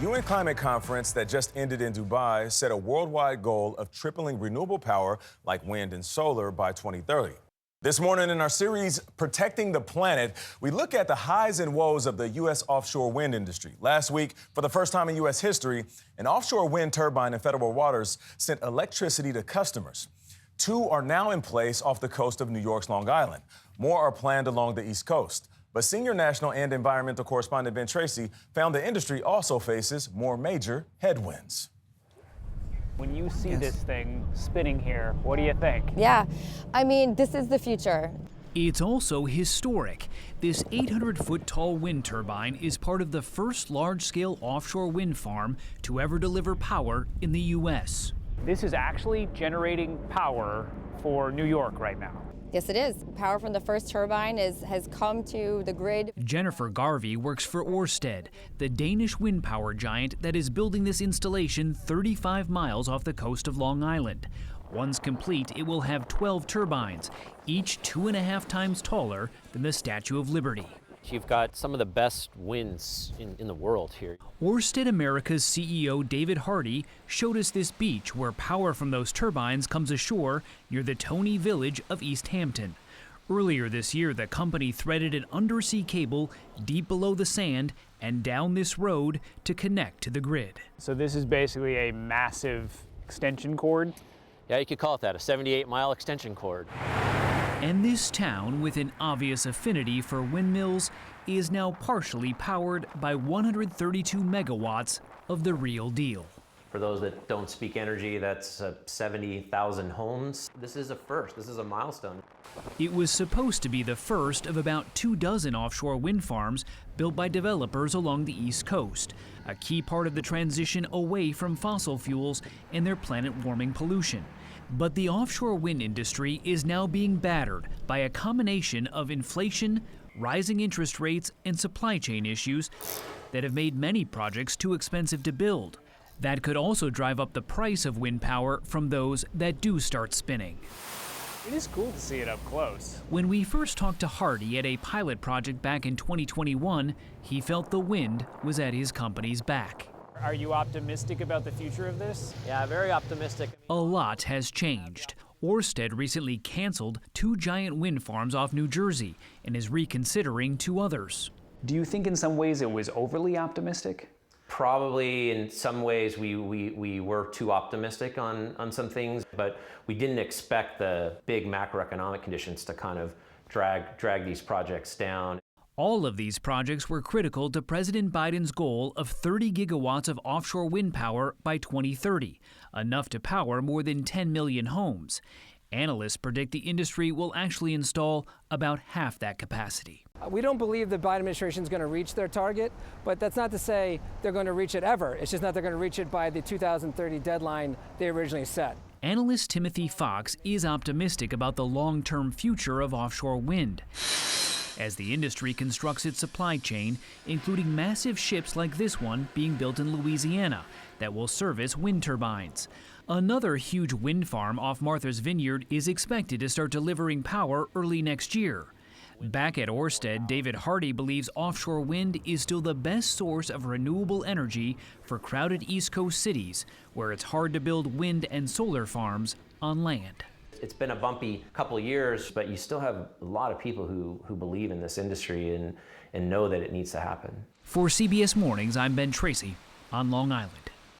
UN climate conference that just ended in Dubai set a worldwide goal of tripling renewable power like wind and solar by 2030. This morning in our series, Protecting the Planet, we look at the highs and woes of the U.S. offshore wind industry. Last week, for the first time in U.S. history, an offshore wind turbine in federal waters sent electricity to customers. 2 are now in place off the coast of New York's Long Island. More are planned along the East Coast. But senior national and environmental correspondent Tracy found the industry also faces more major headwinds. When you see this thing spinning here, what do you think? Yeah, I mean, this is the future. It's also historic. This 800-foot tall wind turbine is part of the first large-scale offshore wind farm to ever deliver power in the U.S. This is actually generating power for New York right now. Yes, it is. Power from the first turbine has come to the grid. Jennifer Garvey works for Ørsted, the Danish wind power giant that is building this installation 35 miles off the coast of Long Island. Once complete, it will have 12 turbines, each 2.5 times taller than the Statue of Liberty. You've got some of the best winds in the world here. Ørsted America's CEO David Hardy showed us this beach where power from those turbines comes ashore near the Tony village of East Hampton. Earlier this year, the company threaded an undersea cable deep below the sand and down this road to connect to the grid. So this is basically a massive extension cord? Yeah, you could call it that, a 78-mile extension cord. And this town, with an obvious affinity for windmills, is now partially powered by 132 megawatts of the real deal. For those that don't speak energy, that's 70,000 homes. This is a first. This is a milestone. It was supposed to be the first of about 24 offshore wind farms built by developers along the East Coast, a key part of the transition away from fossil fuels and their planet-warming pollution. But the offshore wind industry is now being battered by a combination of inflation, rising interest rates, and supply chain issues that have made many projects too expensive to build. That could also drive up the price of wind power from those that do start spinning. It is cool to see it up close. When we first talked to Hardy at a pilot project back in 2021, he felt the wind was at his company's back. Are you optimistic about the future of this? Yeah, very optimistic. A lot has changed. Ørsted recently canceled 2 giant wind farms off New Jersey and is reconsidering 2 others. Do you think in some ways it was overly optimistic? Probably in some ways we were too optimistic on some things, but we didn't expect the big macroeconomic conditions to kind of drag these projects down. All of these projects were critical to President Biden's goal of 30 gigawatts of offshore wind power by 2030, enough to power more than 10 million homes. Analysts predict the industry will actually install about half that capacity. We don't believe the Biden administration is going to reach their target, but that's not to say they're going to reach it ever. It's just not they're going to reach it by the 2030 deadline they originally set. Analyst Timothy Fox is optimistic about the long-term future of offshore wind, as the industry constructs its supply chain, including massive ships like this one being built in Louisiana that will service wind turbines. Another huge wind farm off Martha's Vineyard is expected to start delivering power early next year. Back at Ørsted, David Hardy believes offshore wind is still the best source of renewable energy for crowded East Coast cities, where it's hard to build wind and solar farms on land. It's been a bumpy couple of years, but you still have a lot of people who believe in this industry and know that it needs to happen. For CBS Mornings, I'm Tracy on Long Island.